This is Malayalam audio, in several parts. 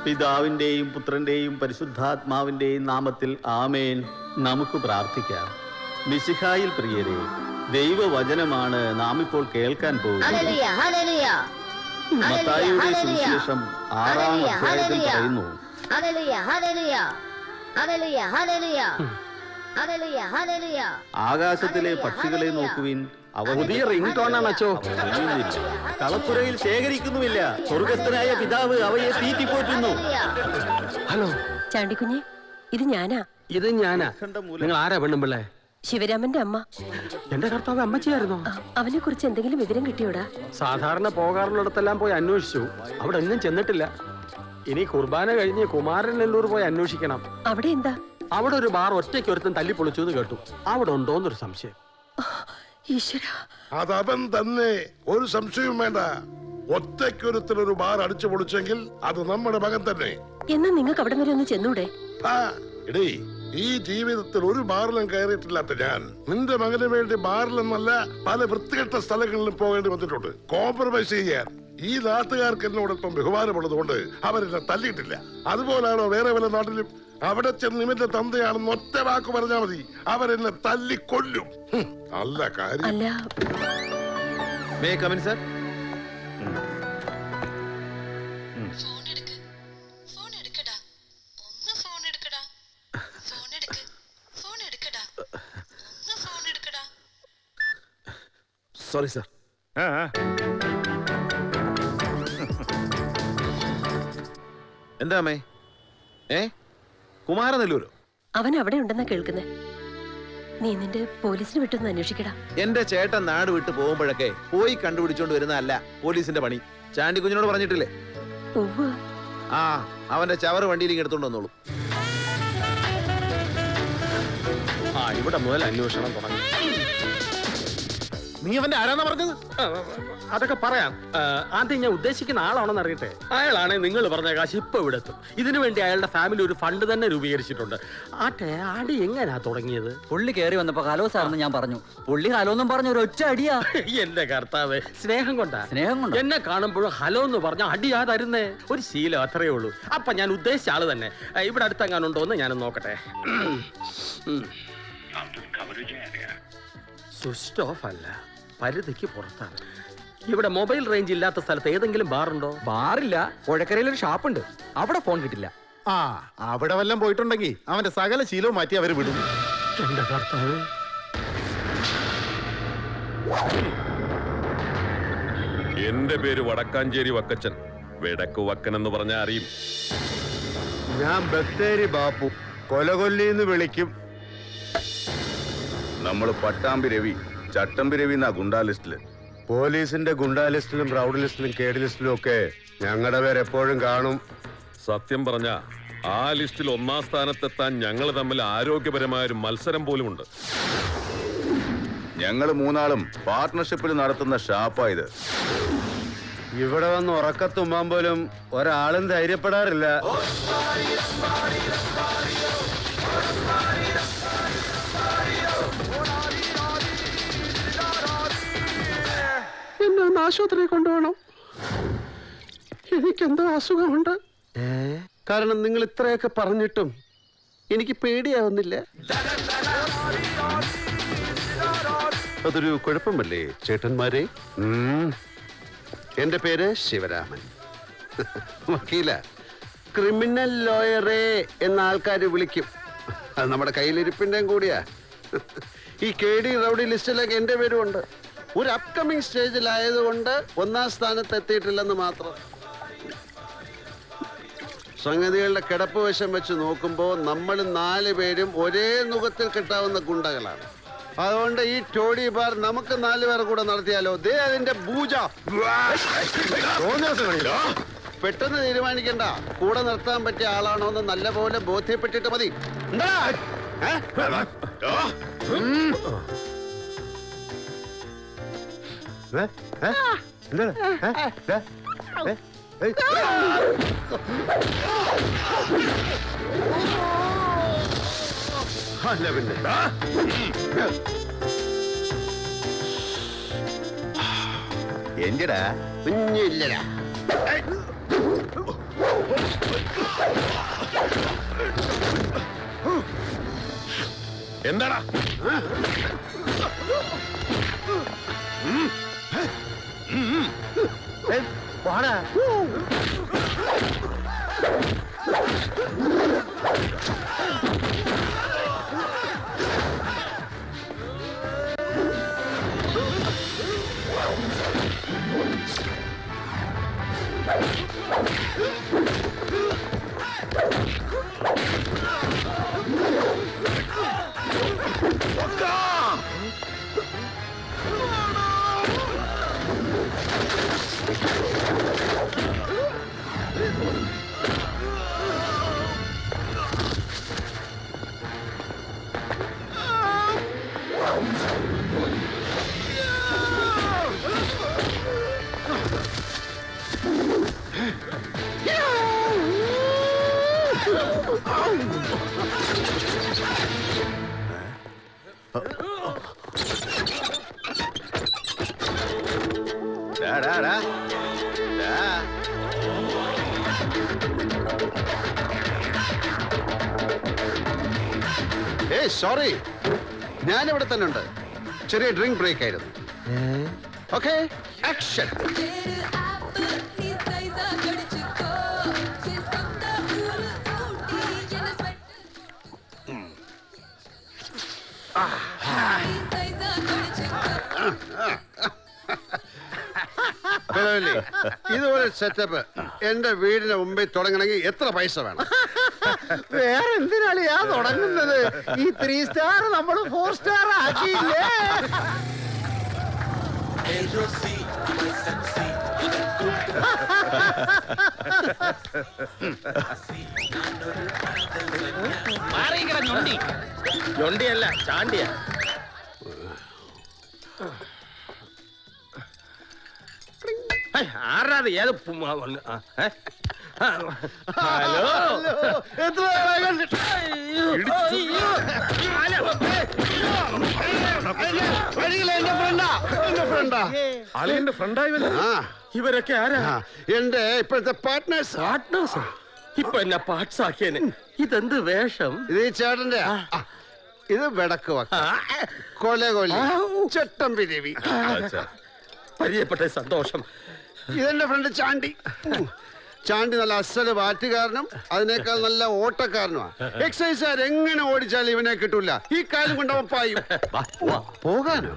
പിതാവിന്റെയും പുത്രന്റെയും പരിശുദ്ധാത്മാവിന്റെയും നാമത്തിൽ ആമേൻ. നമുക്ക് പ്രാർത്ഥിക്കാം. മിശിഹായിൽ പ്രിയരെ, ദൈവവചനമാണ് നാം ഇപ്പോൾ കേൾക്കാൻ പോകുന്നത്. മത്തായിയുടെ സുവിശേഷം 6-ാം അധ്യായത്തിൽ പറയുന്നു, ആകാശത്തിലെ പക്ഷികളെ നോക്കുവിൻ, പുതിയ റിംഗ് ടോണാണ് അച്ചോ. കളപ്പുരയിൽ ശേഖരിക്കുന്നുമില്ല, സ്വർഗസ്ഥനായ പിതാവ് അവയെ തീറ്റിപ്പോറ്റുന്നു. ഹലോ ചാണ്ടിക്കുഞ്ഞെ, ഇത് ഞാനാ. നിങ്ങൾ ആരാ പെണ്ണുമ്പിള്ളേ? ശിവരാമന്റെ അമ്മ. എന്റെ കർത്താവ് അമ്മച്ചിയായിരുന്നോ? അവനെ കുറിച്ച് എന്തെങ്കിലും വിവരം കിട്ടിയോടാ? സാധാരണ പോകാറുള്ളിടത്തെല്ലാം പോയി അന്വേഷിച്ചു, അവിടെ എങ്ങും ചെന്നിട്ടില്ല. ഇനി കുർബാന കഴിഞ്ഞ് കുമാരനെല്ലൂർ പോയി അന്വേഷിക്കണം. അവിടെ എന്താ? അവിടെ ഒരു ബാർ ഒറ്റയ്ക്ക് ഒരുത്തൻ തല്ലിപ്പൊളിച്ചു എന്ന് കേട്ടു. അവിടെ ഉണ്ടോന്നൊരു സംശയം. അതവൻ തന്നെ, ഒരു സംശയവും വേണ്ട. ഒറ്റയ്ക്കൊരുത്തരൊരു ബാർ അടിച്ചു പൊളിച്ചെങ്കിൽ അത് നമ്മുടെ മകൻ തന്നെ. എന്നാ നിങ്ങൾക്ക് അവിടെ വരെ ഒന്ന് ചെന്നൂടെ? എടീ, ഈ ജീവിതത്തിൽ ഒരു ബാറിലും കയറിയിട്ടില്ലാത്ത ഞാൻ നിന്റെ മകന് വേണ്ടി ബാറിലെന്നല്ല പല വൃത്തികെട്ട സ്ഥലങ്ങളിലും പോകേണ്ടി വന്നിട്ടുണ്ട്. കോംപ്രമൈസ് ചെയ്യാൻ ഈ നാട്ടുകാർക്ക് എന്നോടൊപ്പം ബഹുമാനമുള്ളത് കൊണ്ട് അവരെന്നെ തല്ലിയിട്ടില്ല. അതുപോലാണോ വേറെ വല്ല നാട്ടിലും? അവിടെ ചെന്ന് ഇവന്റെ തന്തയാണെന്ന് ഒറ്റ വാക്ക് പറഞ്ഞാൽ മതി, അവരെന്നെ തല്ലിക്കൊല്ലും. നല്ല കാര്യം. Sorry sir. എന്താ അമ്മേ? കുമാരനെല്ലൂരോ? അവൻ അവിടെ ഉണ്ടെന്നാ കേൾക്കുന്നേ. നീ നിന്റെ പോലീസിന് വിട്ടൊന്ന് അന്വേഷിക്കടാ. എന്റെ ചേട്ടൻ നാട് വിട്ട് പോകുമ്പോഴൊക്കെ പോയി കണ്ടുപിടിച്ചോണ്ട് വരുന്നതല്ല പോലീസിന്റെ പണി. ചാണ്ടി കുഞ്ഞിനോട് പറഞ്ഞിട്ടില്ലേ? അവന്റെ ചവറ് വണ്ടിയിലേക്ക് എടുത്തോണ്ട് വന്നോളൂ. ഇവിടെ മുതൽ അന്വേഷണം തുടങ്ങി. നീ അവന്റെ ആരാന്നാ പറഞ്ഞത്? അതൊക്കെ പറയാം. ആദ്യം ഞാൻ ഉദ്ദേശിക്കുന്ന ആളാണെന്ന് അറിയട്ടെ. അയാളാണെ നിങ്ങൾ പറഞ്ഞ കാശ് ഇപ്പൊ ഇവിടെ എത്തും. ഇതിനു വേണ്ടി അയാളുടെ ഫാമിലി ഒരു ഫണ്ട് തന്നെ രൂപീകരിച്ചിട്ടുണ്ട്. അടി എങ്ങനെയാ തുടങ്ങിയത്? പുള്ളി കയറി വന്നപ്പോ ഹലോ സാറെന്ന് ഞാൻ പറഞ്ഞു. പുള്ളി ഹലോ എന്നും പറഞ്ഞു ഒരു ഒറ്റ അടിയാ. എന്റെ കർത്താവ്, സ്നേഹം കൊണ്ടാ. സ്നേഹം കൊണ്ട് എന്നെ കാണുമ്പോഴും ഹലോ എന്ന് പറഞ്ഞ അടിയാ തരുന്നേ. ഒരു ശീലം, അത്രയേ ഉള്ളൂ. അപ്പൊ ഞാൻ ഉദ്ദേശിച്ച ആള് തന്നെ. ഇവിടെ അടുത്തെങ്ങാനുണ്ടോ എന്ന് ഞാനൊന്ന് നോക്കട്ടെ. സ്വിച്ച് ഓഫ് അല്ല, പരിധിക്ക് പുറത്താണ്. ഇവിടെ മൊബൈൽ റേഞ്ച് ഇല്ലാത്ത സ്ഥലത്ത് ഏതെങ്കിലും ബാറുണ്ടോ? ബാറില്ല. പുഴക്കരയിൽ ഒരു ഷാപ്പുണ്ട്, അവിടെ ഫോൺ കിട്ടില്ല. അവിടെ വല്ലതും പോയിട്ടുണ്ടെങ്കിൽ അവന്റെ സകല ശീലവും മാറ്റി അവര് വിടും. എന്റെ കർത്താവ്. എന്റെ പേര് വടക്കാഞ്ചേരി വക്കച്ചൻ. വെടക്ക് വക്കൻ എന്ന് പറഞ്ഞാൽ അറിയും. ഞാൻ ബത്തേരി ബാപ്പു, കൊലകൊല്ലിന്ന് വിളിക്കും. നമ്മള് പട്ടാമ്പി രവി, ചട്ടമ്പി രവി എന്നാ ഗുണ്ടാ ലിസ്റ്റില്. പോലീസിന്റെ ഗുണ്ടാ ലിസ്റ്റിലും റൗഡ് ലിസ്റ്റിലും കേഡ് ലിസ്റ്റിലും ഒക്കെ ഞങ്ങളുടെ പേര് എപ്പോഴും കാണും. സത്യം പറഞ്ഞ ആ ലിസ്റ്റിൽ 1-ാം സ്ഥാനത്തെത്താൻ ഞങ്ങൾ തമ്മിൽ ആരോഗ്യപരമായ ഒരു മത്സരം പോലുമുണ്ട്. ഞങ്ങള് 3 പാർട്ട്ണർഷിപ്പിൽ നടത്തുന്ന ഷാപ്പായത്. ഇവിടെ വന്ന് ഉറക്കത്തുമ്പാൻ പോലും ഒരാളും ധൈര്യപ്പെടാറില്ല. എന്നെ ഒന്ന് ആശുപത്രി കൊണ്ടുപോകണം. എനിക്കെന്തോ അസുഖമുണ്ട്. കാരണം നിങ്ങൾ ഇത്രയൊക്കെ പറഞ്ഞിട്ടും എനിക്ക് പേടിയാവുന്നില്ല. അതൊരു കുഴപ്പമല്ലേ ചേട്ടന്മാരെ? എന്റെ പേര് ശിവരാമൻ, വക്കീല. ക്രിമിനൽ ലോയറെ എന്ന ആൾക്കാർ വിളിക്കും. അത് നമ്മുടെ കയ്യിലിരിപ്പിന്റെയും കൂടിയാ. ഈ കേഡി റൗഡി ലിസ്റ്റിലൊക്കെ എന്റെ പേരും ഉണ്ട്. ഒരു അപ്കമിങ് സ്റ്റേജിലായതുകൊണ്ട് 1-ാം സ്ഥാനത്ത് എത്തിയിട്ടില്ലെന്ന് മാത്രം. സംഗതികളുടെ കിടപ്പ് വശം വെച്ച് നോക്കുമ്പോൾ നമ്മൾ 4 പേരും ഒരേ നുഖത്തിൽ കിട്ടാവുന്ന ഗുണ്ടകളാണ്. അതുകൊണ്ട് ഈ ടോഡി ബാർ നമുക്ക് 4 പേർ കൂടെ നടത്തിയാലോ? ദേ അതിന്റെ പൂജ. പെട്ടെന്ന് തീരുമാനിക്കണ്ട. കൂടെ നിർത്താൻ പറ്റിയ ആളാണോ എന്ന് നല്ലപോലെ ബോധ്യപ്പെട്ടിട്ട് മതി. അല്ല പിന്നെ എന്റെടാ കുഞ്ഞില്ലടാ. എന്താടാ വാടാ. സോറി, ഞാനിവിടെ തന്നെ ഉണ്ട്. ചെറിയ ഡ്രിങ്ക് ബ്രേക്ക് ആയിരുന്നു. Okay, action. ഇതുപോലെ സെറ്റപ്പ് എന്റെ വീടിന് മുമ്പിൽ തുടങ്ങണമെങ്കിൽ എത്ര പൈസ വേണം? വേറെ എന്തിനാളിയാ തുടങ്ങുന്നത്? ഈ 3 സ്റ്റാർ നമ്മൾ 4 സ്റ്റാർ ആക്കിയില്ലേ? ഞൊണ്ടിയല്ല, ചാണ്ടിയാ. ആരാത്? ഏത് ഹലോ, അളിയന്റെ ഫ്രണ്ടായി ഇവരൊക്കെ ആരാ? എന്റെ ഇപ്പോഴത്തെ പാർട്ട്നേഴ്സ്. പാർട്ട്നേഴ്സോ? ഇപ്പൊ എന്നെ പാർട്സ് ആക്കിയനെ. ഇതെന്ത് വേഷം? ഇത് ഈ ചേട്ടന്റെ. ഇത് വെടക്ക് കൊലകൊല്ലി ചട്ടമ്പി രവി. പരിചയപ്പെട്ട സന്തോഷം. ഇതെന്റെ ഫ്രണ്ട് ചാണ്ടി. ചാണ്ടി നല്ല അസല് വാറ്റുകാരനും അതിനേക്കാൾ നല്ല ഓട്ടക്കാരനുമാണ്. എക്സസൈസുകാർ എങ്ങനെ ഓടിച്ചാലും ഇവനെ കിട്ടൂല. ഈ കാലം കൊണ്ട് അവൻ പായും. പോകാനോ?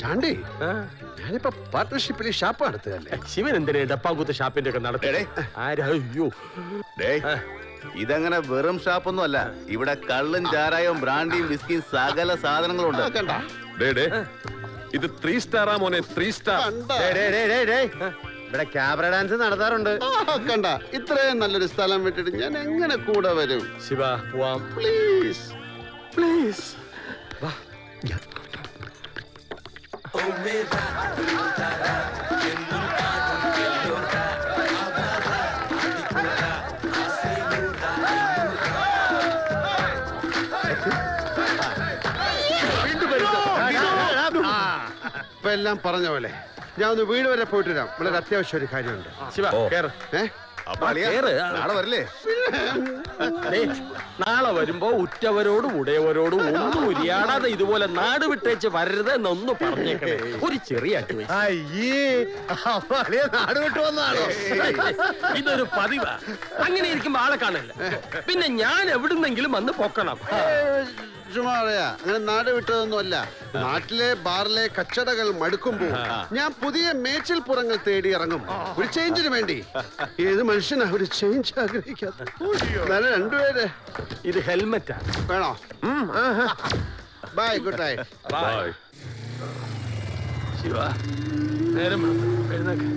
ചാണ്ടി, ഞാനിപ്പോ പാർട്ട്ണർഷിപ്പിൽ ഷാപ്പ് നടത്തുകയല്ലേ. ശിവൻ എന്തിനാ ഡപ്പാങ്കൂത്ത് ഷാപ്പിന്റെ ഒക്കെ നടത്തേ? ആരാ? ഇതങ്ങനെ വെറും ഷാപ്പൊന്നും അല്ല. ഇവിടെ കള്ളും ചാരായവും ബ്രാൻഡിയും വിസ്കിയും സകല സാധനങ്ങളും ഉണ്ട്. ഇത് 3 സ്റ്റാറാ മോനെ, 3 സ്റ്റാർ. ഇവിടെ ക്യാമറ ഡാൻസ് നടത്താറുണ്ട്. കണ്ട, ഇത്രയും നല്ലൊരു സ്ഥലം വിട്ടിട്ട് ഞാൻ എങ്ങനെ കൂടെ വരും? ശിവ, പോവാം പ്ലീസ് പ്ലീസ്. ഇപ്പൊ എല്ലാം പറഞ്ഞ പോലെ ഞാൻ ഒന്ന് വീട് വരെ പോയിട്ട് വരാം. വളരെ അത്യാവശ്യം ഒരു കാര്യമുണ്ട്. ശിവ, കേറ്. നാളെ വരില്ലേ? നാളെ വരുമ്പോ ഉറ്റവരോടും ഉടയവരോടും ഒന്നും ഉരിയാടാതെ ഇതുപോലെ നാട് വിട്ടേച്ച് വരരുത് എന്നൊന്ന് പറഞ്ഞേക്കണേ. ഒരു ചെറിയ അഡ്വൈസ്. നാട് വിട്ടു വന്നാണോ? ഇതൊരു പതിവാ. അങ്ങനെ ഇരിക്കുമ്പോ ആളെ കാണില്ല. പിന്നെ ഞാൻ എവിടുന്നെങ്കിലും വന്ന് പൊക്കണം. ചുമ്മാ പറയാ, അങ്ങനെ നാട് വിട്ടതൊന്നുമല്ല. നാട്ടിലെ ബാറിലെ കച്ചടകൾ മടുക്കുമ്പോ ഞാൻ പുതിയ മേച്ചിൽ പുറങ്ങൾ തേടി ഇറങ്ങും. ഒരു ചേഞ്ചിന് വേണ്ടി. ഏത് മനുഷ്യനാ ഒരു ചേഞ്ച് ആഗ്രഹിക്കാത്ത? രണ്ടുപേര്. ഇത് ഹെൽമെറ്റാ. വേണോ? Bye, good night. Bye. Shiva, നേരം എഴുന്നേക്ക്.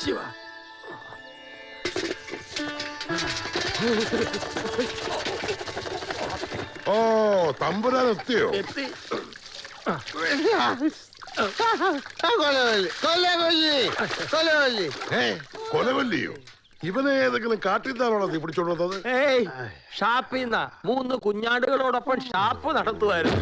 ശിവ, ഓ, തമ്പുരാൻ എത്തിയോ? എത്തി. കൊലകൊല്ലി, കൊലകൊല്ലി, കൊലകൊല്ലി. കൊലവല്ലിയോ? ഇവനെ ഏതെങ്കിലും കാട്ടിത്താണോ നീ പിടിച്ചോണ്ട് വന്നത്? ഏയ് ഷാപ്പിൽ 3 കുഞ്ഞാടുകളോടൊപ്പം ഷാപ്പ് നടത്തുമായിരുന്നു.